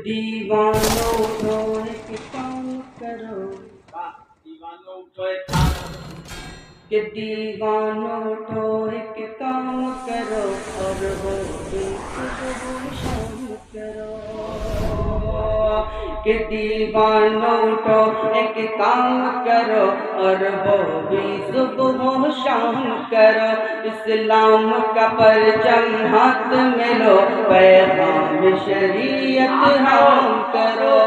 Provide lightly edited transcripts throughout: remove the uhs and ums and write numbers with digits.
دیوانوں اٹھو ایک کام کرو، دیوانوں اٹھو ایک کام کہ دیوانوں اٹھو ایک کام کرو اور وہ بھی صبح و شام کرو، کہ دیوانوں اٹھو ایک کام کرو اور وہ بھی صبح و شام کرو، اسلام کا پرچم ہاتھ میں لو، پیغام شریعت عام کرو،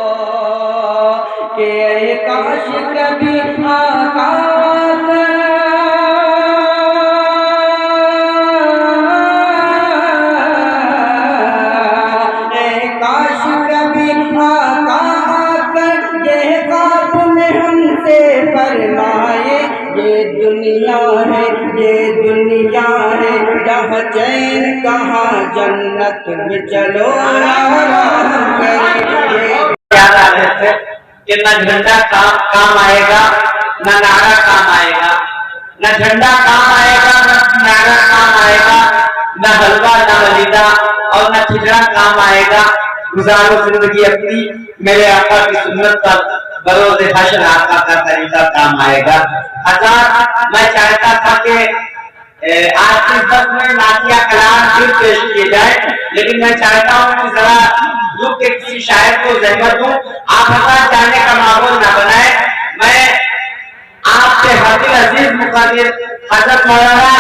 کہ اے کاش کبھی آقا جہاں چین کہاں جنت میں چلو آرام کریں۔ یاد آتے تھے کہ نہ جھنڈا کام آئے گا، نہ نعرہ کام آئے گا، نہ جھنڈا کام آئے گا، نہ نعرہ کام آئے گا، نہ حلوہ نہ ملیدہ اور نہ کھچڑا کام آئے گا۔ گزارو زندگی اپنی میرے آقا کی سنت پر، بروز حشر آقا کا طریقہ کام آئے گا۔ حضرات میں چاہتا تھا کہ آج کے دس میں نعتیہ کلام پھر پیش کیے جائے، لیکن میں چاہتا ہوں کہ ذرا رک کے کسی شاعر کو زحمت دوں، آپ حضرات جانے کا ماحول نہ بنائے۔ میں آپ کے حاضر عزیز مقدر حضرت مولانا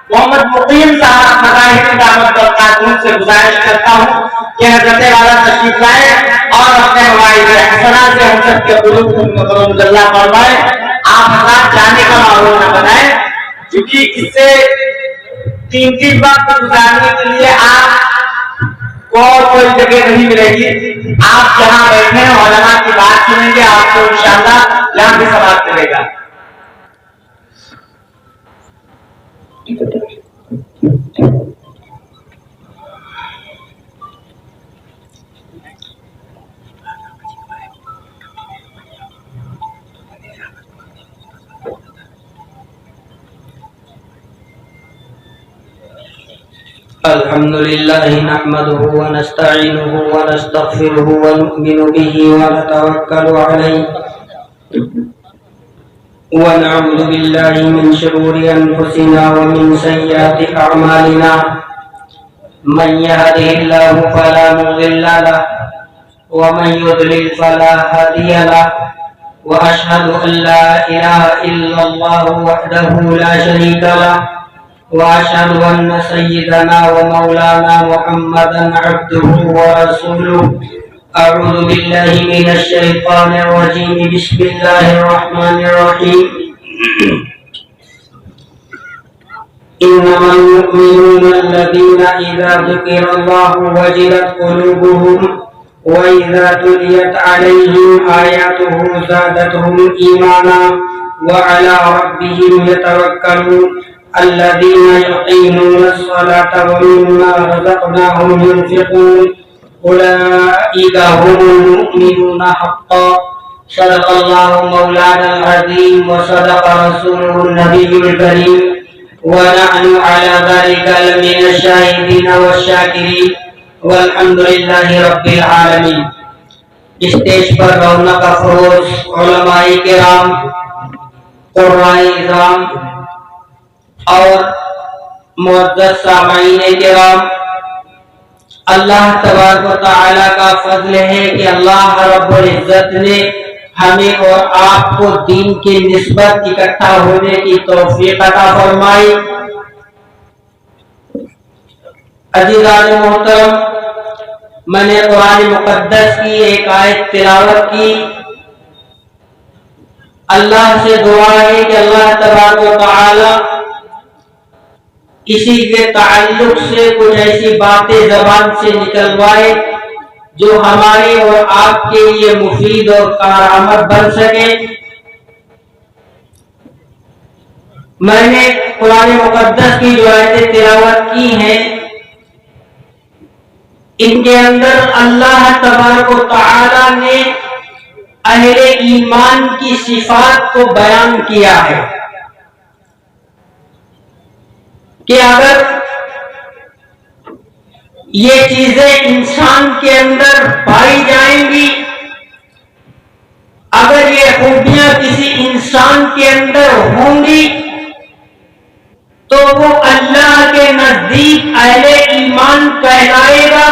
محمد مقیم صاحب مظاہر دعوت برکاتہ سے گزارش کرتا ہوں کہ حضرت والا تشریف لائے اور اپنے مواعظ حسنہ سے ہم سب کے قلوب کو مطمئن فرمائے۔ آپ حضرات جانے کا ماحول نہ بنائے، کیونکہ اس سے قیمتی وقت گزارنے کے لیے آپ کو کوئی جگہ نہیں ملے گی۔ آپ یہاں بیٹھے علماء کی بات سنیں گے، آپ کو انشاءاللہ یہاں بھی ثواب ملے گا۔ الحمد لله نحمده ونستعينه ونستغفره ونؤمن به ونتوكل عليه ونعوذ بالله من شرور أنفسنا ومن سيئات أعمالنا، من يهده الله فلا مضل له ومن يضلل فلا هادي له، وأشهد أن لا إله إلا الله وحده لا شريك له، وأشهد أن سيدنا ومولانا محمدا عبده ورسوله۔ أعوذ بالله من الشيطان الرجيم، بسم الله الرحمن الرحيم۔ إنما المؤمنون الذين إذا ذكر الله وجلت قلوبهم وإذا تليت عليهم آياته زادتهم إيمانا وعلى ربهم يتوكلون، الذين يقيمون الصلاة ومما رزقناهم ينفقون، أولئك هم المؤمنون حقا۔ صدق الله مولانا العظيم وصدق رسوله النبي الكريم، ونحن على ذلك لمن الشاهدين والشاكرين، والحمد لله رب العالمين۔ اسٹیج پر رونق افروز علماء کرام، قرآن اعظام اور معزز سامعین کرام، اللہ تبارک و تعالی کا فضل ہے کہ اللہ رب العزت نے ہمیں اور آپ کو دین کی نسبت اکٹھا ہونے کی توفیق عطا فرمائی۔ عزیزان محترم، میں نے قرآن مقدس کی ایک آیت تلاوت کی۔ اللہ سے دعا ہے کہ اللہ تبارک و تعالی کسی کے تعلق سے کچھ ایسی باتیں زبان سے نکلوائے جو ہمارے اور آپ کے لیے مفید اور کارآمد بن سکے۔ میں نے قرآن مقدس کی جو آیتیں تلاوت کی ہیں، ان کے اندر اللہ تبارک و تعالی نے اہل ایمان کی صفات کو بیان کیا ہے کہ اگر یہ چیزیں انسان کے اندر پائی جائیں گی. اگر یہ خوبیاں کسی انسان کے اندر ہوں گی تو وہ اللہ کے نزدیک اہل ایمان کہلائے گا.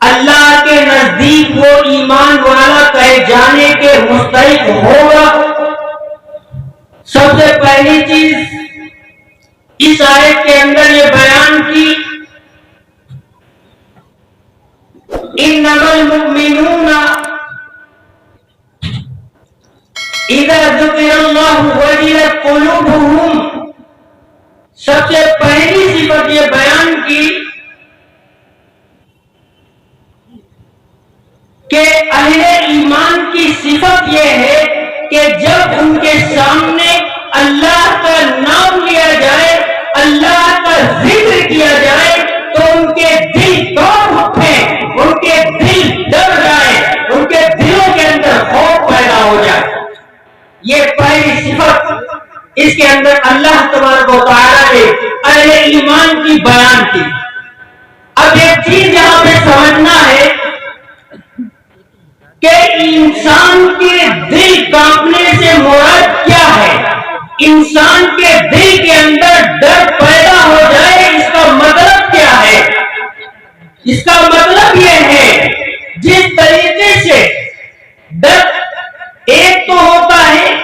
اللہ کے نزدیک وہ ایمان والا کہے جانے کے مستحق ہوگا. سب سے پہلی چیز اس آیت کے اندر یہ بیان کی انما المؤمنون اذا ذکر اللہ وجلت قلوبہم. سب سے پہلی صفت یہ بیان کی کہ اہل ایمان کی صفت یہ ہے کہ جب ان کے سامنے اللہ کا نام لیا جائے, اللہ کا ذکر کیا جائے تو ان کے دل کانپ اٹھے, ان کے دل ڈر جائے, ان کے دلوں کے اندر خوف پیدا ہو جائے. یہ پہلی صفت اس کے اندر اللہ تبارک و تعالیٰ نے اہل ایمان کی بیان کی. اب ایک چیز یہاں پہ سمجھنا ہے کہ انسان کے دل کانپنے سے مراد کیا ہے. انسان کے دل کے اندر ڈر پیدا ہو جائے اس کا مطلب کیا ہے؟ اس کا مطلب یہ ہے جس طریقے سے ڈر ایک تو ہوتا ہے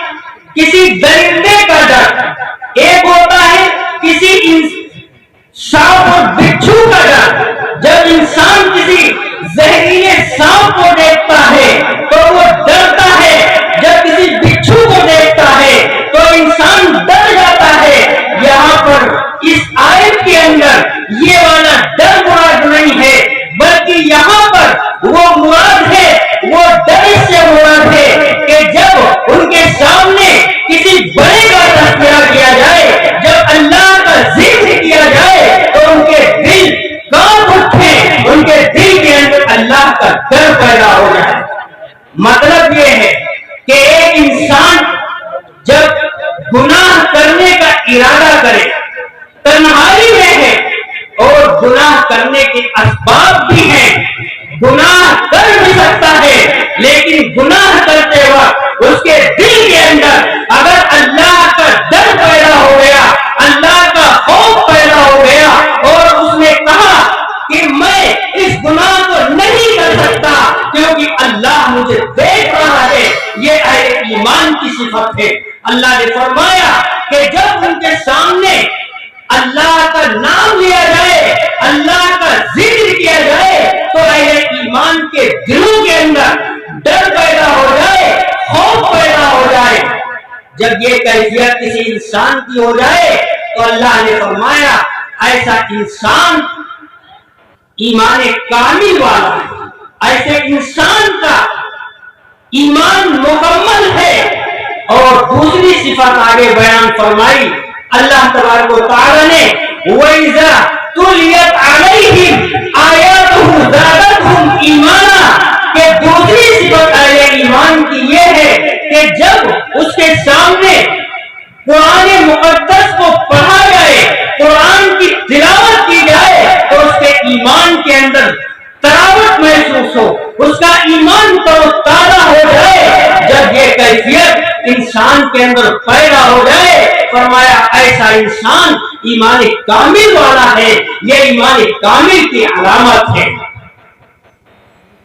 کسی درندے کا ڈر, ایک ہوتا ہے کسی سانپ اور بچھو کا ڈر. جب انسان کسی زہریلے سانپ کو دیکھتا ہے تو وہ ڈرتا ہے, جب کسی بچھو کو دیکھتا ہے تو انسان ڈر جاتا ہے. یہاں پر اس آیت کے اندر یہ والا ڈر مراد نہیں ہے, بلکہ یہاں پر وہ مراد ہے, وہ ڈر سے مراد ہے کہ جب ان کے سامنے کسی بڑے کا تذکرہ کیا جائے, جب اللہ کا ذکر کیا جائے تو ان کے دل کانپ اٹھے, ان کے دل کے اندر اللہ کا ڈر پیدا ہو جائے. مطلب یہ ہے کہ ایک انسان جب گناہ کرنے کا ارادہ کرے, تنہائی میں ہے اور گناہ کرنے کے اسباب بھی ہیں, گناہ کر بھی سکتا ہے, لیکن گناہ کرتے وقت اس کے دل کے اندر اگر اللہ کا ڈر پیدا ہو گیا, اللہ کا خوف پیدا ہو گیا اور اس نے کہا کہ میں اس گناہ کو نہیں کر سکتا کیونکہ اللہ مجھے دیکھ رہا ہے, یہ اہل ایمان کی صفت ہے. اللہ نے فرمایا کہ جب ان کے سامنے اللہ کا نام لیا جائے, اللہ کا ذکر کیا جائے تو اہل ایمان کے دلوں کے اندر ڈر پیدا ہو جائے, خوف پیدا ہو جائے. جب یہ کیفیت کسی انسان کی ہو جائے تو اللہ نے فرمایا ایسا انسان ایمان کامل والا ہے, ایسے انسان کا ایمان مکمل ہے. اور دوسری صفت آگے بیان فرمائی اللہ تبارک و تعالی نے وَإِذَا تُلِيَتْ عَلَيْهِمْ آيَاتُهُ زَادَتْهُمْ ایمانا, کہ دوسری صفت اہل ایمان کی یہ ہے کہ جب اس کے سامنے قرآن مقدس کو پڑھا جائے, قرآن کی تلاوت کی جائے تو اس کے ایمان کے اندر تراوت محسوس ہو, اس کا ایمان تازہ ہو جائے. جب یہ کیفیت انسان کے اندر پیدا ہو جائے فرمایا ایسا انسان ایمان کامل والا ہے, یہ ایمان کامل کی علامت ہے.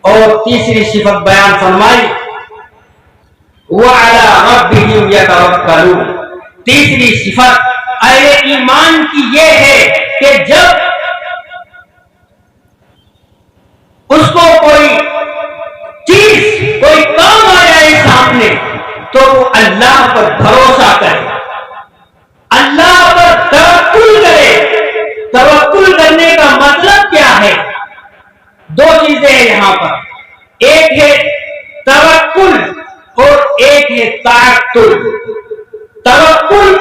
اور تیسری صفت بیان فرمائی وَعَلَى رَبِّهِمْ يَتَوَكَّلُونَ. تیسری صفت اہل ایمان کی یہ ہے کہ جب اس کو کوئی چیز کوئی کام آ جائے سامنے تو وہ اللہ پر بھروسہ کرے, اللہ پر توکل کرے. توکل کرنے کا مطلب کیا ہے؟ دو چیزیں ہیں یہاں پر, ایک ہے توکل اور ایک ہے تعتل. توکل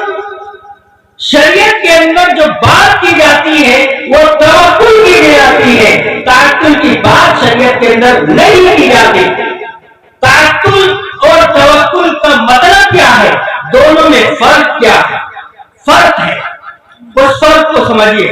شریعت کے اندر جو بات کی جاتی ہے وہ توکل کی جاتی ہے, تعتل کی بات شریعت کے اندر نہیں کی جاتی. تعتل اور توکل کا مطلب کیا ہے, دونوں میں فرق کیا ہے؟ فرق ہے, اس فرق کو سمجھیے.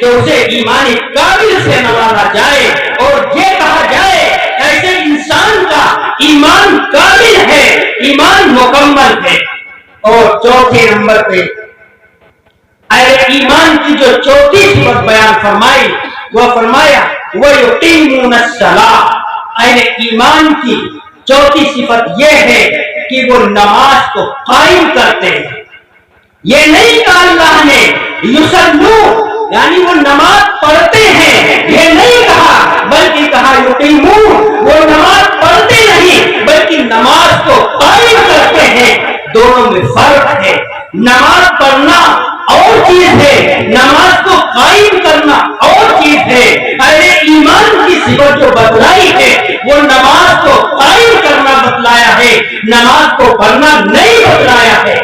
کہ اسے ایمان کامل سے نوازا جائے اور یہ کہا جائے ایسے انسان کا ایمان کامل ہے، ایمان مکمل ہے۔ اور چوتھے نمبر پہ اہل ایمان کی جو چوتھی صفت بیان فرمائی وہ فرمایا وَيُقِيمُونَ الصَّلَاةَ۔ اہل ایمان کی چوتھی صفت یہ ہے کہ وہ نماز کو قائم کرتے ہیں۔ یہ نہیں کہا اللہ نے یصلون یعنی وہ نماز پڑھتے ہیں، یہ نہیں کہا، بلکہ کہا یقیمون وہ نماز پڑھتے نہیں بلکہ نماز کو قائم کرتے ہیں۔ دونوں میں فرق ہے، نماز پڑھنا اور چیز ہے، نماز کو قائم کرنا اور چیز ہے۔ اہل ایمان کی صفت جو بتلائی ہے وہ نماز کو قائم کرنا بتلایا ہے، نماز کو پڑھنا نہیں بتلایا ہے۔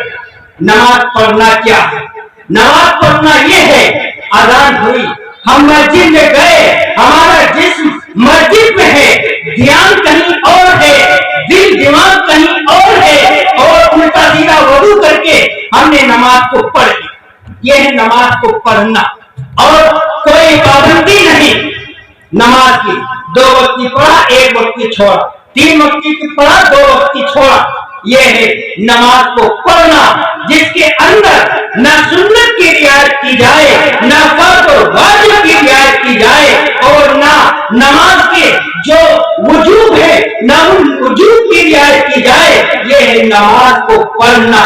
نماز پڑھنا کیا ہے؟ نماز پڑھنا یہ ہے، اذان ہوئی، ہم مسجد میں گئے، ہمارا جسم مسجد میں ہے، دھیان کہیں اور ہے، دل دماغ کہیں اور ہے، اور الٹا سیدھا وضو کر کے ہم نے نماز کو پڑھ لی، یہ ہے نماز کو پڑھنا۔ اور کوئی پابندی نہیں نماز کی، 2 وقت کی پڑھا 1 وقت کی چھوڑا، 3 وقت کی پڑھا 2 وقت کی چھوڑا، یہ ہے نماز کو پڑھنا جس کے اندر نہ سنت کی رعایت کی جائے، نہ فرض اور واجب کی رعایت کی جائے، اور نہ نماز کے جو وجوب ہے نہ ان وجوب کی رعایت کی جائے، یہ ہے نماز کو پڑھنا۔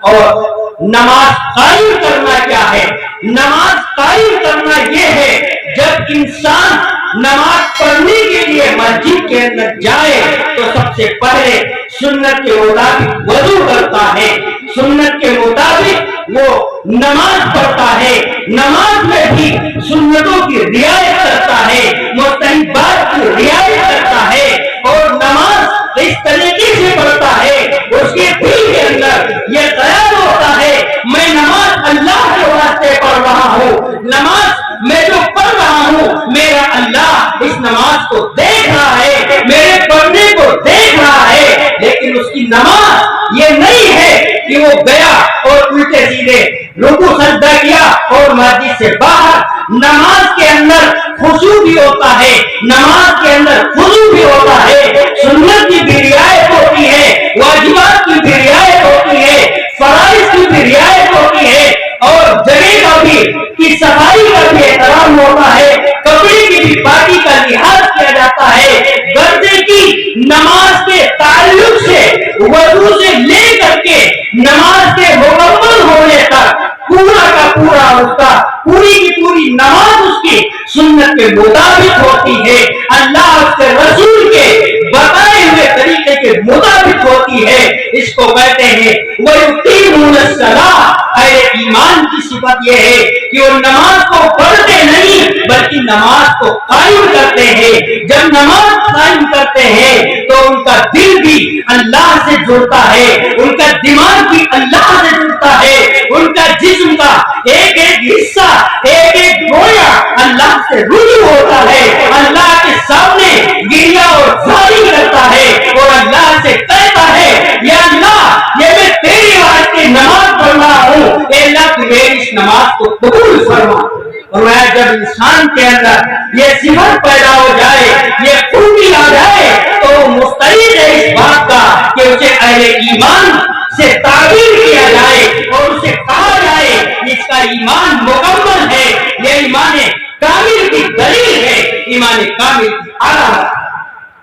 اور نماز قائم کرنا کیا ہے؟ نماز قائم کرنا یہ ہے جب انسان نماز پڑھنے کے لیے مسجد کے اندر جائے تو سب سے پہلے سنت کے مطابق وضو کرتا ہے، سنت کے مطابق وہ نماز پڑھتا ہے، نماز میں بھی سنتوں کی رعایت کرتا ہے، مستحبات کی رعایت کرتا ہے، اور نماز اس طریقے سے پڑھتا ہے اس کے دل کے اندر یہ خیال ہوتا ہے میں نماز اللہ کے واسطے پڑھ رہا ہوں، نماز میں جو پڑھ رہا ہوں میرا اللہ اس نماز کو دیکھ رہا ہے، میرے پڑھنے کو دیکھ رہا ہے۔ لیکن اس کی نماز یہ نہیں ہے کہ وہ گیا اور الٹے سیدھے رکوع سجدہ کیا اور مسجد سے باہر۔ نماز کے اندر خشوع بھی ہوتا ہے، نماز کے اندر خضوع بھی ہوتا ہے، سنت کی بھی رعایت ہوتی ہے، واجبات کی بھی رعایت ہوتی ہے، فرائض کی بھی رعایت ہوتی ہے، اور جگہ کا بھی کی صفائی کا بھی احترام ہوتا ہے، کپڑے کی بھی پاکی کا لحاظ کیا جاتا ہے۔ گردے کی نماز کے تعلق سے وضو سے لے کر کے نماز کے مکمل ہونے تک پورا کا پورا اس کا پوری کی پوری نماز اس کی سنت کے مطابق ہوتی ہے، اللہ اس کے رسول کے بتائے ہوئے طریقے کے مطابق ہوتی ہے۔ اس کو کہتے ہیں وَيُقِيمُونَ الصَّلَاةَ۔ اہل ایمان کی صفت یہ ہے کہ وہ نماز کو پڑھتے نہیں بلکہ نماز کو قائم کرتے ہیں۔ جب نماز قائم کرتے ہیں تو ان کا دل بھی اللہ سے جڑتا ہے، ان کا دماغ بھی اللہ سے جڑتا ہے، ان کا جسم کا ایک ایک حصہ ایک ایک گویا اللہ سے رجوع ہوتا ہے، اللہ کے سامنے گریہ اور زاری کرتا ہے، اور اللہ سے کہتا ہے یا اللہ یہ میں تیری واسطے نماز پڑھ رہا ہوں، اے اللہ تو میری اس نماز کو قبول فرما۔ اور میں جب انسان کے اندر یہ صفت پیدا ہو جائے، یہ خوبی آ جائے تو مستعد ہے اس بات کا کہ اسے اہل ایمان سے تعبیر کیا جائے اور اسے کہا جائے اس کا ایمان مکمل ہے، یہ ایمان کامل کی دلیل ہے، ایمان کامل کی علامت۔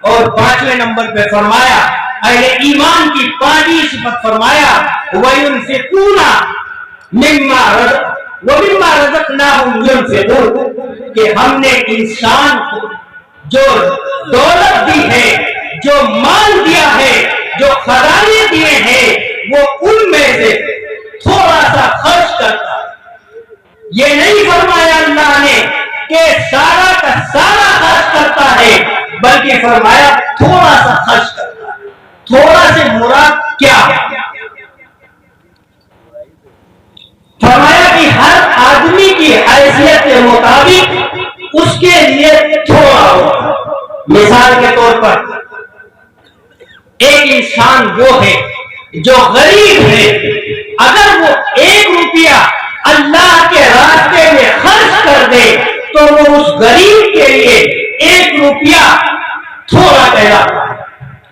اور 5ویں نمبر پہ فرمایا اہل ایمان کی 5ویں صفت فرمایا وَيُنْفِقُونَ وَمِمَّا رَزَقْنَاهُمْ يُنْفِقُونَ، کہ ہم نے انسان کو جو دولت دی ہے، جو مال دیا ہے، جو خزانے دیے ہیں، وہ ان میں سے تھوڑا سا خرچ کرتا ہے۔ یہ نہیں فرمایا اللہ نے کہ سارا کا سارا خرچ کرتا ہے، بلکہ فرمایا تھوڑا سا خرچ کرتا ہے۔ تھوڑا سے مراد کیا ہے؟ فرمایا کہ ہر آدمی کی حیثیت کے مطابق اس کے لیے تھوڑا ہوگا۔ مثال کے طور پر ایک انسان وہ ہے جو غریب ہے، اگر وہ 1 روپیہ اللہ کے راستے میں خرچ خرچ کر دے تو وہ اس غریب کے لیے 1 روپیہ تھوڑا کہلاتا ہے۔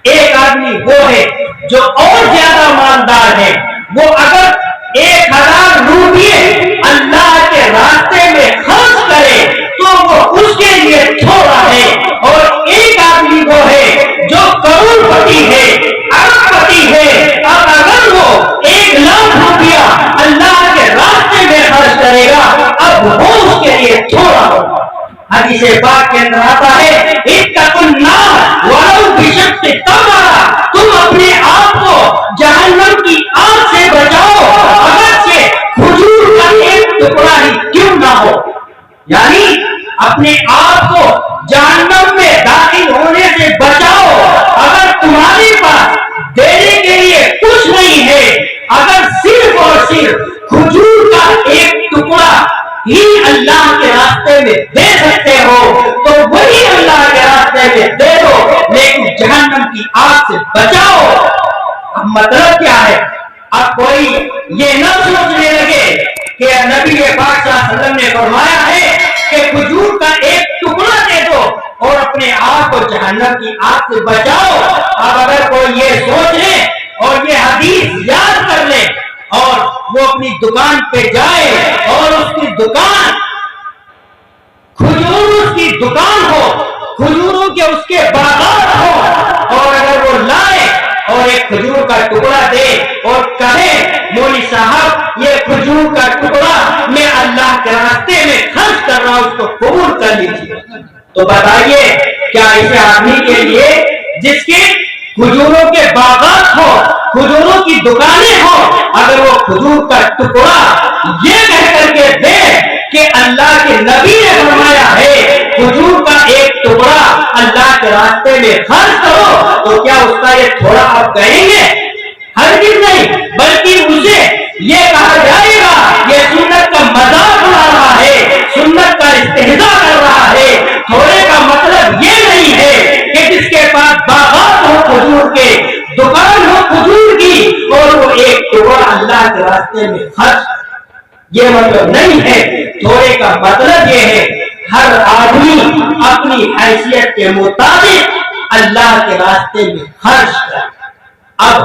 ایک آدمی وہ ہے جو اور زیادہ مالدار ہے، وہ اگر 1000 روپیے اللہ کے راستے میں خرچ کرے تو وہ اس کے لیے تھوڑا ہے، اور ایک آدمی وہ ہے جو کروڑ پتی ہے، ارب پتی ہے، اب اگر وہ 1 لاکھ روپیہ اللہ کے راستے میں خرچ کرے گا اب وہ اس کے لیے تھوڑا ہوگا۔ حدیث پاک کے اندر آتا ہے اتقوا النار ولو بشق تمرہ، تم اپنے آپ کو جہنم کی آگ سے بچاؤ اگرچہ کھجور کا ایک ٹکڑا ہی کیوں نہ ہو، یعنی اپنے آپ کو جہنم میں داخل ہونے سے بچاؤ۔ اگر تمہارے پاس دینے کے لیے کچھ نہیں ہے، اگر صرف اور صرف کھجور کا ایک ٹکڑا ہی اللہ کے راستے میں دے سکتے ہو تو وہی اللہ کے راستے میں دے دو، لیکن جہنم کی آگ سے بچاؤ۔ اب مطلب کیا ہے؟ اب کوئی یہ نہ سوچنے لگے کہ نبی پاک صلی اللہ علیہ وسلم نے فرمایا ہے کہ کھجور کا ایک ٹکڑا دے دو اور اپنے آپ کو جہنم کی آگ سے بچاؤ۔ اب اگر کوئی یہ سوچ لے اور یہ حدیث یاد کر لے اور وہ اپنی دکان پہ جائے اور اس کی دکان کھجور کی دکان ہو، کھجوروں کے اس کے باغات ہو، اور اگر وہ لائے اور ایک کھجور کا ٹکڑا دے اور کہے مولوی صاحب یہ کھجور کا ٹکڑا میں اللہ کے راستے میں خرچ کر رہا ہوں، اس کو قبول کر لیجیے، تو بتائیے کیا ایسے آدمی کے لیے جس کے کھجوروں کے باغات ہو، کھجوروں کی دکانیں ہو، اگر وہ کھجور کا ٹکڑا یہ کہہ کر کے دے کہ اللہ کے نبی نے فرمایا ہے کھجور کا ایک ٹکڑا اللہ کے راستے میں خرچ کرو، تو کیا اس کا یہ تھوڑا آپ کہیں گے؟ ہرگز نہیں، بلکہ اسے یہ کہا جائے گا یہ سنت کا مذاق اڑا رہا ہے، سنت کا استہزاء کر رہا ہے۔ تھوڑے کا مطلب یہ نہیں ہے کہ جس کے پاس باغات ہو کھجور کے، دکان ہو کھجور کی، اور وہ ایک ٹکڑا اللہ کے راستے میں خرچ، یہ مطلب نہیں ہے۔ تھوڑے کا مطلب یہ ہے ہر آدمی اپنی حیثیت کے مطابق اللہ کے راستے میں خرچ کرے۔ اب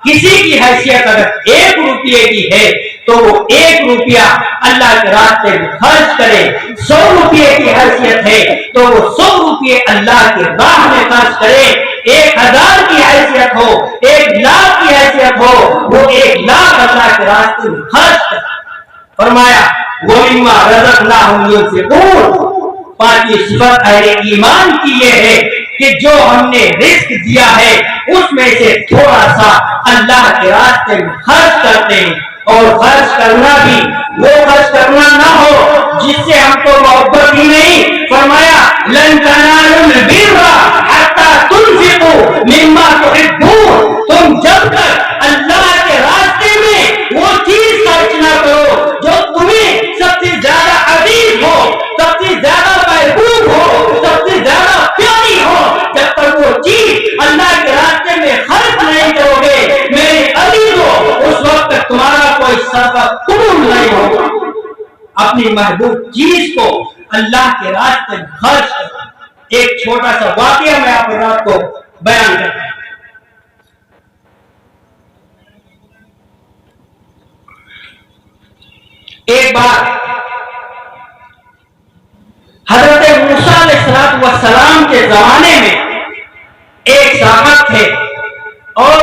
کسی کی حیثیت اگر 1 روپیے کی ہے تو وہ 1 روپیہ اللہ کے راستے میں خرچ کرے، 100 روپیے کی حیثیت ہے تو وہ 100 روپیے اللہ کے راہ میں خرچ کرے، 1000 کی حیثیت ہو، 1 لاکھ کی حیثیت ہو، وہ 1 لاکھ اللہ کے راستے میں خرچ کرے۔ فرمایا وَمِمَّا رَزَقْنَاهُمْ يُنْفِقُونَ، 5 صفت اہل ایمان کی یہ ہے کہ جو ہم نے رزق دیا ہے اس میں سے تھوڑا سا اللہ کے راستے میں خرچ کرتے ہیں، اور خرچ کرنا بھی وہ خرچ کرنا نہ ہو جس سے ہم کو محبت ہی نہیں۔ فرمایا لن تنالوا البر حتى تنفقوا مما تحبون، تم جب تک اللہ کے راستے میں وہ چیز خرچ نہ کرو جو تمہیں سب سے زیادہ عزیز ہو، سب سے زیادہ محبوب ہو، سب سے زیادہ پیاری ہو، جب تک وہ چیز اللہ کے راستے میں خرچ نہیں کرو گے میرے عزیزو، اس وقت تک تمہارا کوئی صدقہ قبول نہیں ہوگا۔ اپنی محبوب چیز کو اللہ کے راستے میں خرچ کرو۔ ایک چھوٹا سا واقعہ میں آپ کو بیان کرتا ہوں۔ ایک بار حضرت موسیٰ علیہ السلام کے زمانے میں ایک صاحب تھے اور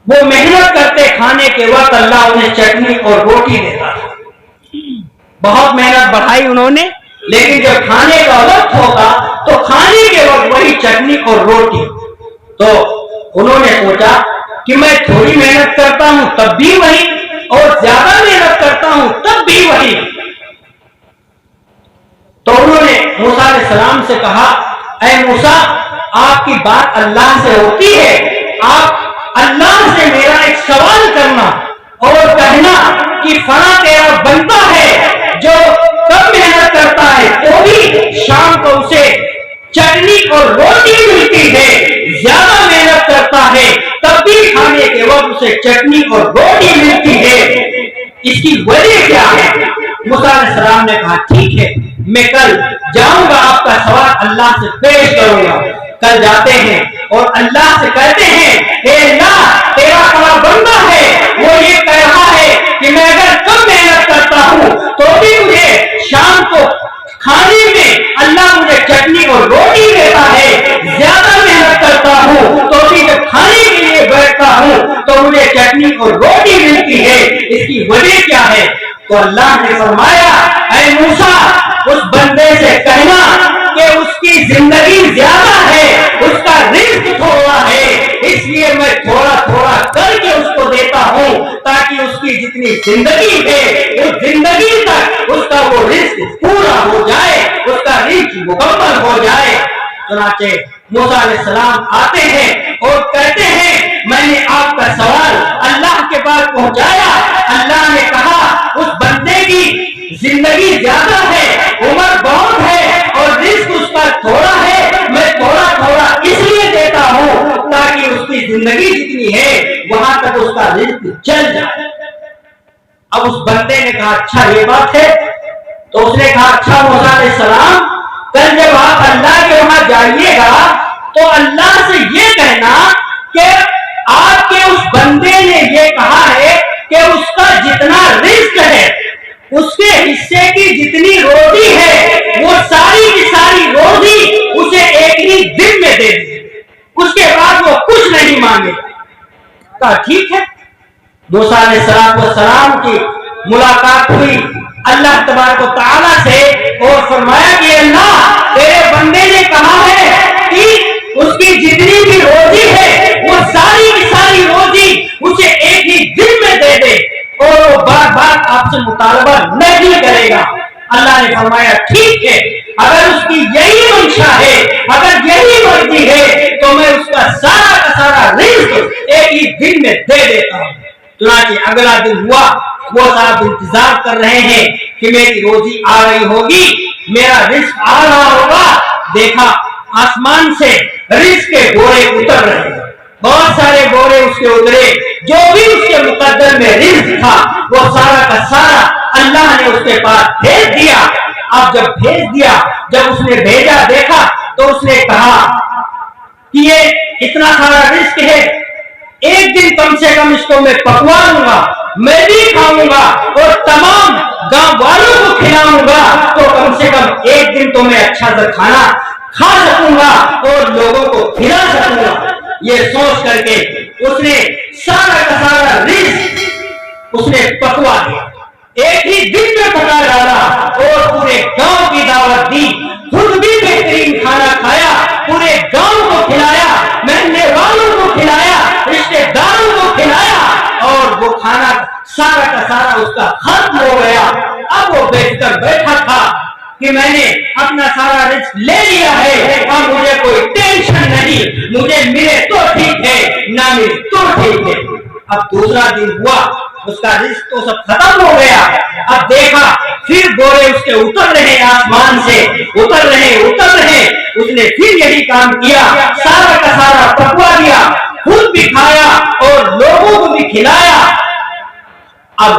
وہ محنت کرتے، کھانے کے وقت اللہ انہیں چٹنی اور روٹی دیتا تھا۔ بہت محنت بڑھائی انہوں نے، لیکن جب کھانے کا وقت ہوگا تو کھانے کے وقت وہی چٹنی اور روٹی۔ تو انہوں نے سوچا کہ میں تھوڑی محنت کرتا ہوں تب بھی وہی، اور زیادہ محنت کرتا ہوں تب بھی وہی۔ تو انہوں نے موسیٰ علیہ السلام سے کہا اے موسیٰ، آپ کی بات اللہ سے ہوتی ہے، آپ اللہ سے میرا ایک سوال کرنا اور کہنا کہ فلاں تیرا بنتا ہے جو کم محنت کرتا ہے تو بھی شام کو اسے چٹنی اور روٹی ملتی ہے، زیادہ محنت کرتا ہے تب بھی کھانے کے وقت اسے چٹنی اور روٹی ملتی ہے، اس کی وجہ کیا ہے؟ موسیٰ علیہ السلام نے کہا ٹھیک ہے میں کل جاؤں گا آپ کا سوال اللہ سے پیش کروں گا. کل جاتے ہیں اور اللہ سے کہتے ہیں اے اللہ تیرا کڑا بندہ ہے وہ یہ کہہ رہا ہے کہ میں اگر کم محنت کرتا ہوں تو بھی مجھے شام کو کھانے میں اللہ مجھے چٹنی اور روٹی دیتا ہے, زیادہ محنت کرتا ہوں تو بھی جب کھانے کے لیے بیٹھتا ہوں تو مجھے چٹنی اور روٹی ملتی ہے, اس کی وجہ کیا ہے؟ تو اللہ نے فرمایا اے موسیٰ اس بندے سے کہنا کہ اس کی زندگی زیادہ ہے, اس کا رزق تھوڑا ہے, اس لیے میں تھوڑا تھوڑا کر کے اس کو دیتا ہوں تاکہ اس کی جتنی زندگی ہے اس زندگی تک اس کا وہ رزق پورا ہو جائے, اس کا رزق مکمل ہو جائے. چنانچہ موسیٰ علیہ السلام آتے ہیں اور کہتے ہیں میں نے آپ کا سوال اللہ کے پاس پہنچایا. اللہ نے کہا اس بندے کی زندگی زیادہ ہے, عمر بہت ہے اور رزق اس کا تھوڑا ہے, میں تھوڑا تھوڑا اس لیے دیتا ہوں تاکہ اس کی زندگی جتنی ہے وہاں تک اس کا رزق چل جائے. اب اس بندے نے کہا اچھا یہ بات ہے. تو اس نے کہا اچھا موسیٰ علیہ السلام کل جب آپ اللہ کے وہاں جائیے گا تو اللہ سے یہ کہنا کہ آپ کے اس بندے نے یہ کہا ہے کہ اس کا جتنا رزق ہے اس کے حصے کی جتنی روزی ہے وہ ساری کی ساری روزی اسے ایک ہی دن میں دے دی, اس کے بعد وہ کچھ نہیں مانگے. کہا ٹھیک ہے. موسیٰ علیہ السلام کی ملاقات ہوئی اللہ تبارک و تعالیٰ سے اور فرمایا کہ اللہ تیرے بندے نے کہا ہے کہ اس کی جتنی بھی روزی ہے وہ ساری کی ساری روزی اسے ایک ہی دن میں دے دے اور وہ بار بار آپ سے مطالبہ نہیں کرے گا. اللہ نے فرمایا ٹھیک ہے, اگر اس کی یہی منشا ہے, اگر یہی مرضی ہے تو میں اس کا سارا کا سارا رزق ایک ہی دن میں دے دیتا ہوں. چنانچہ اگلا دن ہوا, وہ صاحب انتظار کر رہے ہیں کہ میری روزی آ رہی ہوگی, میرا رزق آ رہا ہوگا. دیکھا آسمان سے رزق کے بورے اتر رہے ہیں, بہت سارے بورے اس کے اترے, جو بھی اس کے مقدر میں رزق تھا وہ سارا کا سارا اللہ نے اس کے پاس بھیج دیا. اب جب بھیج دیا, جب اس نے بھیجا دیکھا تو اس نے کہا کہ یہ اتنا سارا رزق ہے, ایک دن کم سے کم اس کو میں پکوا لوں گا, میں بھی کھاؤں گا اور تمام گاؤں والوں کو کھلاؤں گا, تو کم سے کم ایک دن تو میں اچھا سا کھانا کھا سکوں گا اور لوگوں کو کھلا سکوں گا. یہ سوچ کر کے اس نے سارا کا سارا رزق اس نے پکوا دیا, ایک ہی دن میں پکا ڈالا اور پورے گاؤں کی دعوت دی, خود بھی بہترین کھانا کھایا, پورے گاؤں کو کھلایا, محلے والوں کو کھلایا, رشتے داروں کو کھلایا اور وہ کھانا سارا کا سارا اس کا ختم ہو گیا. اب وہ بیٹھ کر بیٹھا تھا کہ میں نے اپنا سارا رزق لے لیا ہے, اب مجھے کوئی ٹینشن نہیں, مجھے ملے تو ٹھیک ہے نہ ملے تو ٹھیک ہے. اب دوسرا دن ہوا, اس کا رزق تو سب ختم ہو گیا. اب دیکھا پھر بورے اس کے اتر رہے, آسمان سے اتر رہے. اس نے پھر یہی کام کیا, سارا کا سارا پکوا دیا, خود بھی کھایا اور لوگوں کو بھی کھلایا. اب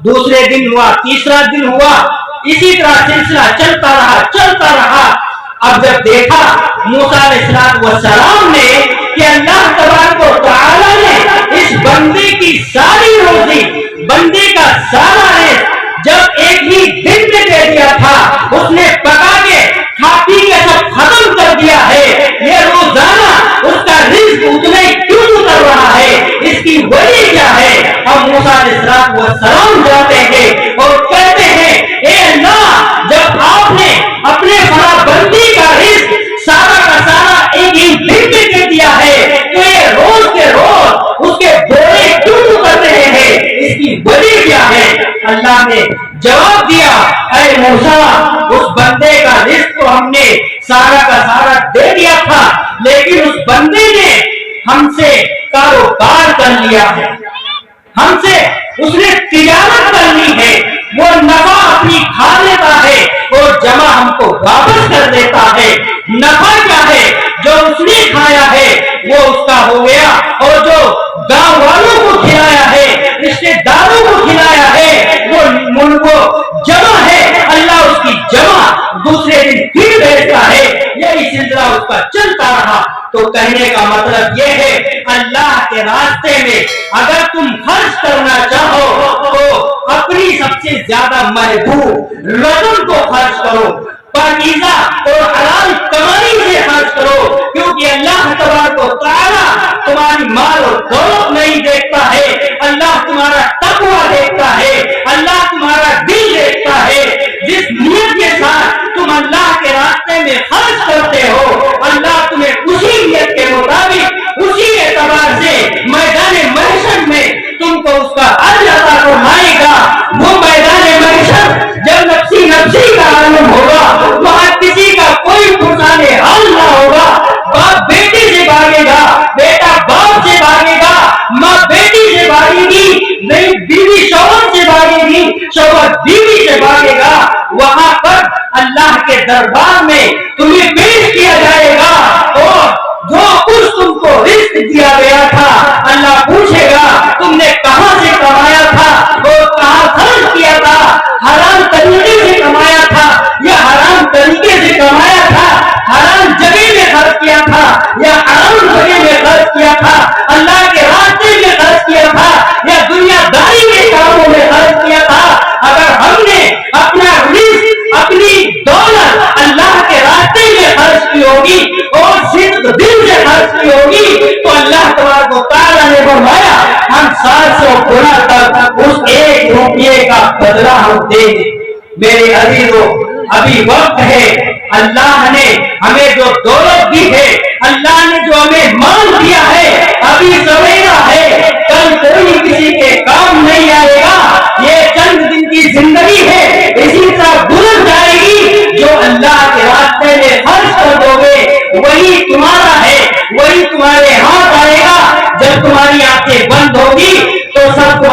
دوسرے دن ہوا, تیسرا دن ہوا, اسی طرح سلسلہ چلتا رہا. اب جب دیکھا موسیٰ علیہ السلام نے کہ اللہ تبارک و تعالیٰ نے اس بندے کی ساری روزی, بندے کا سارا رزق جب ایک ہی دن میں دے دیا تھا, اس نے پکا کے کھا پی کے سب ختم کر دیا ہے, یہ روزانہ اس کا رزق اتنا ہی کیوں اتر رہا ہے, اس کی وجہ کیا ہے؟ اب موسیٰ علیہ السلام جاتے ہیں اور کہتے ہیں اے اللہ جب آپ نے اپنے فلاں بندی کا رزق سارا کا سارا ایک ہی دن میں دے دیا ہے تو یہ روز کے روز اس کے بورے کیوں اتر رہے ہیں, اس کی وجہ کیا ہے؟ اللہ نے جواب دیا اے موسیٰ اس بندے کا رزق تو ہم نے سارا کا سارا دے دیا تھا, لیکن اس بندے نے ہم سے کاروبار کر لیا ہے, ہم سے اس نے تجارت کرنی ہے, وہ نفع اپنی کھا لیتا ہے اور جمع ہم کو واپس کر دیتا ہے. نفع کیا ہے؟ جو اس نے کھایا ہے وہ اس کا ہو گیا, اور جو گاؤں والوں کو کھلایا ہے, رشتے داروں کو کھلایا ہے, وہ جمع تو کہنے کا مطلب یہ ہے اللہ کے راستے میں اگر تم خرچ کرنا چاہو تو اپنی سب سے زیادہ محبوب رقم کو خرچ کرو، پاکیزہ اور حلال کمائی سے خرچ کرو، کیونکہ اللہ تبارک و تعالی تمہاری مال اور دولت نہیں دیکھتا ہے، اللہ تمہارا تقوی دیکھتا ہے، اللہ تمہارا دل دیکھتا ہے۔ جس نیت کے ساتھ تم اللہ کے راستے میں خرچ کرتے ہو، اللہ تمہیں اسی نیت کے مطابق اسی اعتبار سے میدان محشر میں تم کو اس کا اجر عطا فرمائے گا۔ وہ میدان محشر جب نفسی نفسی کا عالم ہوگا، وہاں کسی کا کوئی پرسانے حل نہ ہوگا، باپ بیٹے سے بھاگے گا، بیٹا باپ سے بھاگے گا، ماں بیٹی سے بھاگے گی، بیوی شوہر سے بھاگے گی، شوہر بیوی سے بھاگے گا۔ وہاں پر اللہ کے دربار میں تمہیں پیش کیا جائے گا اور جو کچھ تم کو رزق دیا گیا تھا اللہ پوچھے گا تم نے کہاں سے کمایا تھا اور کہاں خرچ کیا تھا، حرام طریقے سے کمایا تھا یا حرام طریقے سے کمایا تھا، حرام جگہ میں خرچ کیا تھا یا حرام جگہ میں خرچ کیا تھا، اللہ کے راستے میں خرچ کیا تھا یا دنیا داری کے کاموں میں خرچ کیا تھا۔ اگر ہم نے اپنا رزق اپنی دولت اللہ کے راستے میں خرچ کی ہوگی اور صدق دل سے خرچ کی ہوگی تو اللہ تبارک و تعالیٰ نے فرمایا ہم 700 گنا تک اس 1 روپیے کا بدلہ ہم دیں گے۔ میرے عزیزو ابھی وقت ہے، اللہ نے ہمیں جو دولت دی ہے، اللہ نے جو ہمیں مال دیا ہے، ابھی سویرا ہے، کل کوئی کسی کے کام نہیں آئے گا، یہ چند دن کی زندگی ہے، اسی طرح گزر جائے گی۔ جو اللہ کے راستے میں خرچ کر دو گے وہی تمہارا ہے، وہی تمہارے ہاتھ آئے گا۔ جب تمہاری آنکھیں بند ہوگی تو سب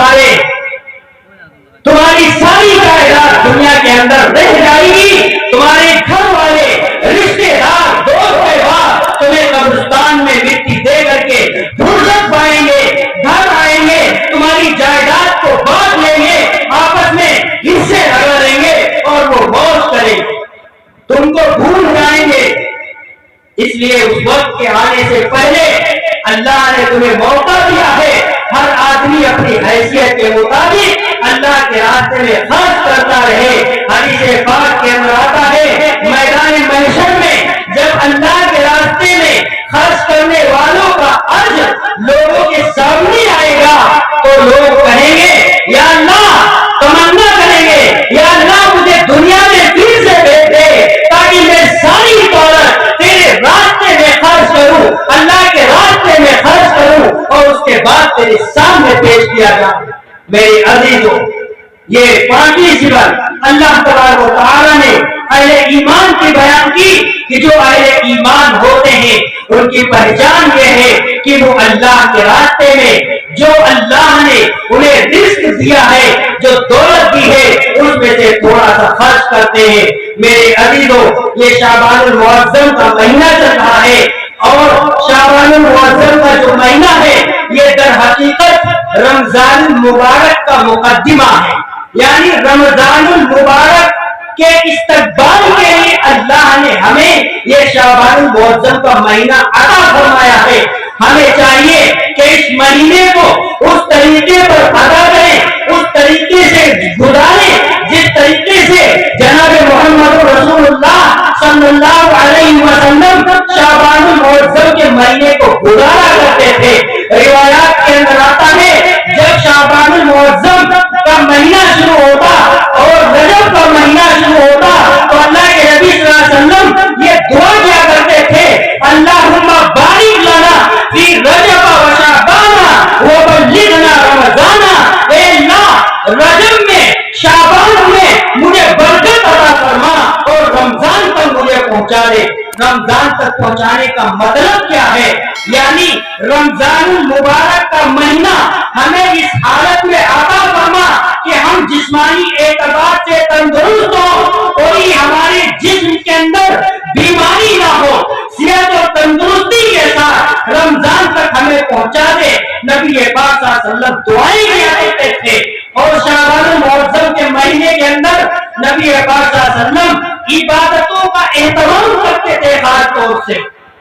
تمہاری ساری جائیداد دنیا کے اندر رہ جائے گی، تمہارے گھر والے رشتے دار دوست احباب تمہیں قبرستان میں مٹی دے کر کے فرصت پائیں گے، گھر آئیں گے، تمہاری جائیداد کو بانٹ لیں گے، آپس میں حصے لگا لیں گے اور وہ موج کریں گے، تم کو بھول جائیں گے۔ اس لیے اس وقت کے آنے سے پہلے اللہ نے تمہیں موقع دیا ہے، ہر آدمی اپنی حیثیت کے مطابق اللہ کے راستے میں خرچ کرتا رہے۔ حدیث پاک کے اندر آتا ہے میدان محشر میں جب اللہ کے راستے میں خرچ کرنے والوں کا اجر لوگوں کے سامنے آئے گا تو لوگ کہیں گے یا اللہ، تمنا کریں گے یا اللہ مجھے دنیا میں پھر سے بھیج دے تاکہ میں ساری دولت تیرے راستے میں خرچ کروں، اللہ کے راستے میں خرچ کروں اور اس کے بعد تیرے سامنے پیش کیا جائے۔ میرے عزیزوں یہ 5ویں صفت اللہ تبارک و تعالیٰ نے اہل ایمان کی بیان کی کہ جو اہل ایمان ہوتے ہیں ان کی پہچان یہ ہے کہ وہ اللہ کے راستے میں جو اللہ نے انہیں رزق دیا ہے، جو دولت دی ہے، اس میں سے تھوڑا سا خرچ کرتے ہیں۔ میرے عزیزوں یہ شعبان المعظم کا مہینہ چل رہا ہے اور شعبان المعظم کا جو مہینہ ہے یہ در حقیقت رمضان المبارک کا مقدمہ ہے، یعنی رمضان المبارک کے استقبال کے لیے اللہ نے ہمیں یہ شعبان المعظم کا مہینہ عطا فرمایا ہے۔ ہمیں چاہیے کہ اس مہینے کو اس طریقے پر ادا کریں، اس طریقے سے گزاریں جس طریقے سے جناب محمد رسول اللہ صلی اللہ علیہ وسلم شعبان المعظم کے مہینے کو گزارا کرتے تھے۔ روایات کے اندر آتا ہے جب شعبان المعظم کا مہینہ شروع ہوتا اور رجب کا مہینہ شروع ہوتا تو اللہ کے نبی صلی اللہ علیہ وسلم یہ دعا کیا کرتے تھے، اللہم بارک لنا فی رجب و شعبان وبلغنا رمضان۔ اے اللہ رجب میں، شعبان میں مجھے برکت عطا فرما اور رمضان تک مجھے پہنچا دے۔ رمضان تک پہنچانے کا مطلب کیا ہے؟ یعنی رمضان المبارک کا مہینہ ہمیں اس حالت میں عطا فرما کہ ہم جسمانی اعتبار سے تندرست ہو، کوئی ہمارے جسم کے اندر بیماری نہ ہو، صحت اور تندرستی کے ساتھ رمضان تک ہمیں پہنچا دے۔ نبی پاک صلی اللہ علیہ وسلم دعائیں کیا کرتے تھے اور شعبان المعظم کے مہینے کے اندر نبی پاک صلی اللہ علیہ وسلم عبادتوں کا اہتمام کرتے تھے خاص طور سے،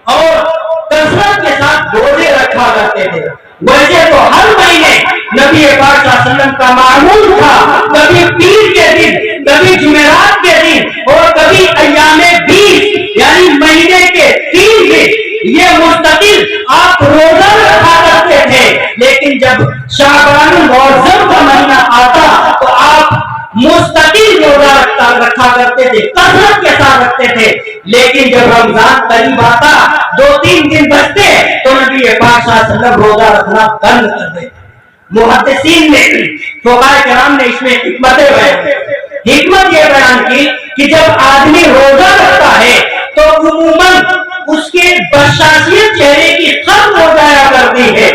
اور کثرت کے ساتھ روزے رکھا کرتے تھے. ویسے تو ہر مہینے نبی پاک صلی اللہ علیہ وسلم کا معمول تھا کبھی پیر کے دن، کبھی جمعرات کے دن اور کبھی ایام 20 یعنی مہینے کے 3 دن یہ مستقل آپ روزہ رکھا کرتے تھے. لیکن جب شعبان المعظم کا مہینہ آتا تو آپ مستقل روزہ رکھا کرتے تھے، کثرت کے ساتھ رکھتے تھے. لیکن جب رمضان قریب آتا 2-3 دن بچتے تو نبی پاک صلی اللہ علیہ وسلم روزہ رکھنا بند کر دیتے. محدثین نے، فقہاء کرام نے اس میں حکمت یہ بیان کی کہ جب آدمی روزہ رکھتا ہے تو عموماً اس کے بشاشیت چہرے کی ختم ہو جایا کرتی ہے،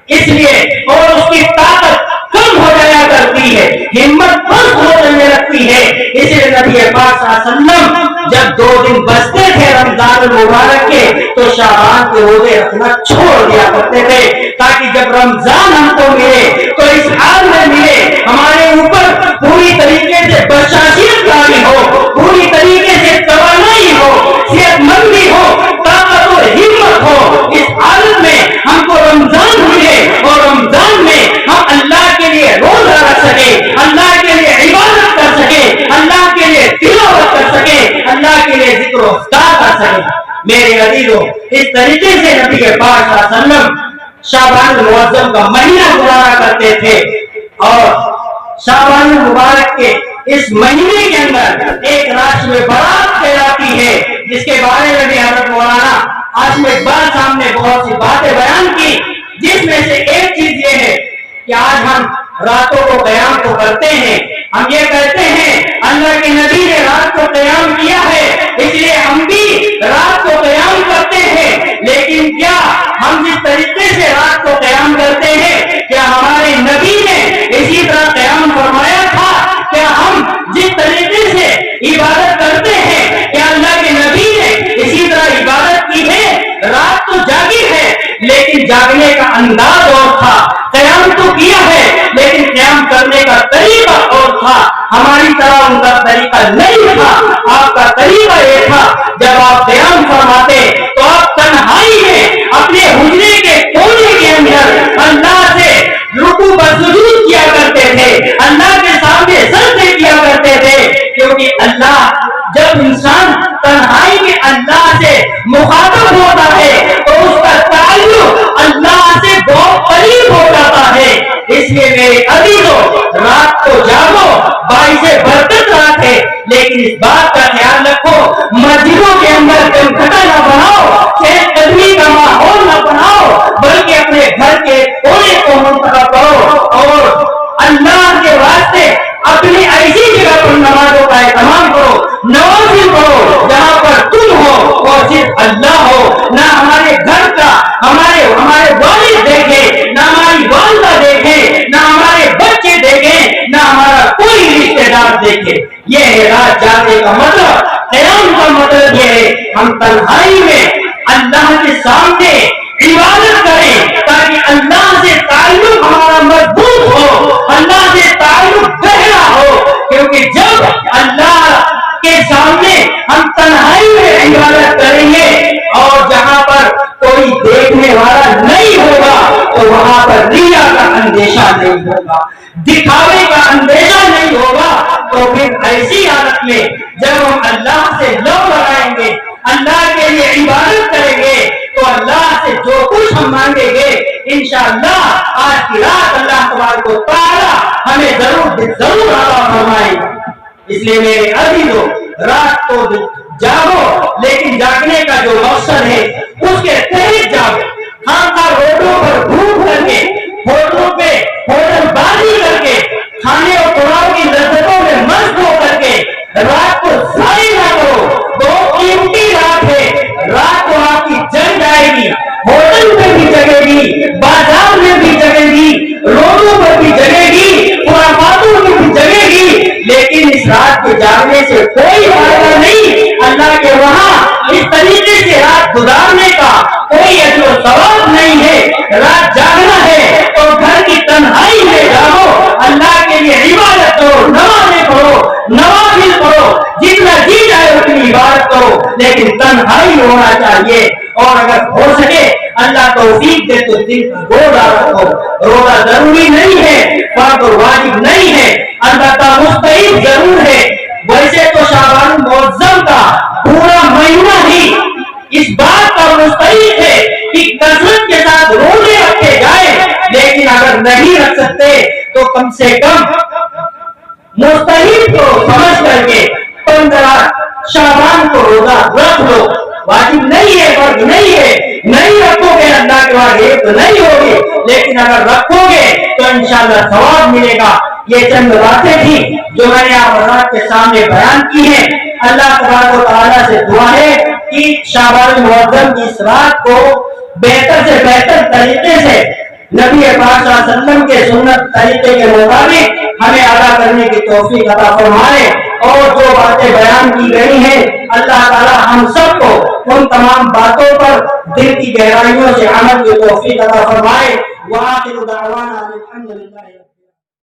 اس لیے اور اس کی طاقت کم ہو جایا کرتی ہے، ہمت پست ہو جانے لگتی ہے. اس لیے نبی پاک صلی اللہ علیہ وسلم جب 2 دن بچتے تھے رمضان المبارک کے تو شعبان کے روزے رکھنا چھوڑ دیا کرتے تھے تاکہ جب رمضان ہم کو ملے تو اس حال میں ملے ہمارے اوپر پوری طریقے سے بشاشیت جاری ہو، پوری طریقے سے توانائی ہو، صحت مندی ہو، طاقت و ہمت ہو. اس حالت میں ہم کو رمضان ملے اور رمضان میں ہم اللہ کے لیے روزہ رکھ سکے، اللہ کے لیے عبادت کر سکے، اللہ کے لیے تلاوت کر سکے، اللہ کے لیے ذکر و اذکار کر سکے. میرے عزیزو، اس طریقے سے نبی پاک صلی اللہ علیہ وسلم شعبان المعظم کا مہینہ گزارا کرتے تھے. اور شعبان المبارک کے اس مہینے کے اندر ایک رات میں برات کہلاتی ہے جس کے بارے میں بھی حضرت مولانا عاصم اقبال صاحب نے بہت سی باتیں بیان کی، جس میں سے ایک چیز یہ ہے کہ آج ہم راتوں کو قیام تو کرتے ہیں، ہم یہ کہتے ہیں اللہ کے نبی نے رات کو قیام کیا ہے اس لیے ہم بھی رات کو قیام کرتے ہیں. لیکن کیا ہم جس طریقے سے رات کو قیام کرتے ہیں کیا ہمارے نبی نے اسی طرح قیام فرمایا تھا؟ کیا ہم جس طریقے سے عبادت کرتے ہیں کیا اللہ کے نبی نے اسی طرح عبادت کی ہے؟ رات تو جاگی ہے لیکن جاگنے کا انداز اور تھا، قیام تو کیا ہے لیکن قیام کرنے کا طریقہ اور تھا. ہماری طرح ان کا طریقہ نہیں تھا. آپ کا طریقہ یہ تھا جب آپ قیام فرماتے تو آپ تنہائی میں اپنے حجرے کے کونے کے اندر اللہ سے رکوع و سجود کیا کرتے تھے، اللہ کے سامنے سجدے کیا کرتے تھے. کیونکہ اللہ جب انسان تنہائی میں اللہ سے مخاطب ہوتا ہے تو اس کا تعلق اللہ سے بہت قریب ہو جاتا ہے. اس لیے میرے عزیزو، رات کو جاگو، باعث برکت رات ہے، لیکن اس بات کا خیال رکھو مسجدوں کے اندر جمگھٹا نہ بناؤ، چہل قدمی کا ماحول نہ بناؤ، بلکہ اپنے گھر کے کونے کو منتخب کرو اور اللہ کے واسطے اپنی ایسی جگہ پر نمازوں کا اہتمام کرو، نوافل کرو جہاں پر تم ہو اور صرف اللہ ہو. نہ ہمارے گھر کا ہمارے والد دیکھے، نہ ہماری والدہ دیکھے، نہ ہمارے بچے دیکھے، نہ ہمارا کوئی رشتے دار دیکھے. یہ ہے رات جاگنے کا مطلب. قیام کا مطلب یہ ہے ہم تنہائی میں اللہ کے سامنے عبادت کریں تاکہ اللہ سے تعلق ہمارا مضبوط ہو، اللہ سے تعلق گہرا ہو. کیونکہ جب اللہ کے سامنے ہم تنہائی میں عبادت کریں گے اور جہاں پر کوئی دیکھنے والا نہیں ہوگا تو وہاں پر ریا کا اندیشہ نہیں ہوگا، دکھاوے کا اندیشہ نہیں ہوگا. تو پھر ایسی حالت میں جب ہم اللہ سے لو لگائیں گے، اللہ کے لیے عبادت کریں گے تو اللہ سے جو کچھ ہم مانگیں گے انشاءاللہ آج کی رات اللہ تبارک و تعالی ہمیں ضرور عطا فرمائے گا. اس لیے میرے عزیزو، رات کو جاگو لیکن جاگنے کا جو مقصد ہے اس کے تحت جاگو. خانقاہ روڈوں پر گھوم کر کے، ہوٹلوں پہ ہوٹل بازی کر کے، کھانے اور پلاؤ کی لذتوں میں مست ہو کر کے رات کو ضائع نہ کرو. بہت قیمتی رات ہے، رات کو آپ کی جگ جائے گی، ہوٹل میں بھی جگے گی، بازار میں بھی جگے گی، روڈوں پر بھی جگے گی، خرافاتوں میں بھی جگے گی. لیکن اس رات کے جاگنے سے کوئی فائدہ نہیں. اللہ کے وہاں اس طریقے سے رات گزارنے کا کوئی اجر و ثواب نہیں ہے. رات جاگنا ہے تو گھر کی تنہائی میں جاگو، اللہ کے لیے عبادت کرو، نمازیں پڑھو، نوافل پڑھو، جتنا جی جائے اتنی عبادت کرو، لیکن تنہائی ہونا چاہیے. اور اگر ہو سکے اللہ توفیق دے تو دن کا روزہ رکھو. روزہ ضروری نہیں ہے، فرض اور واجب نہیں ہے، البتہ مستحب ضرور ہے. ویسے تو شعبان معظم کا پورا مہینہ ہی اس بات کا مستحق ہے کہ کثرت کے ساتھ روزے رکھے جائیں، لیکن اگر نہیں رکھ سکتے تو کم سے کم مستحق کو سمجھ کر کے 15 شعبان کو روزہ رکھ لو. واجب نہیں ہے، فرض نہیں ہے، نہیں رکھو گے اللہ کے بعد ایک تو نہیں ہوگی، لیکن اگر رکھو گے تو انشاءاللہ ثواب ملے گا. یہ چند باتیں تھی جو میں نے آپ حضرات کے سامنے بیان کی ہیں. اللہ تبارک و تعالیٰ سے دعا ہے کہ شعبان معظم کی اس رات کو بہتر سے بہتر طریقے سے نبی پاک صلی اللہ علیہ وسلم کے سنت طریقے کے مطابق ہمیں ادا کرنے کی توفیق عطا فرمائے. اور جو باتیں بیان کی گئی ہیں اللہ تعالیٰ ہم سب کو ان تمام باتوں پر دل کی گہرائیوں سے عمل کی توفیق عطا فرمائے. وآخر دعوانا الحمدللہ.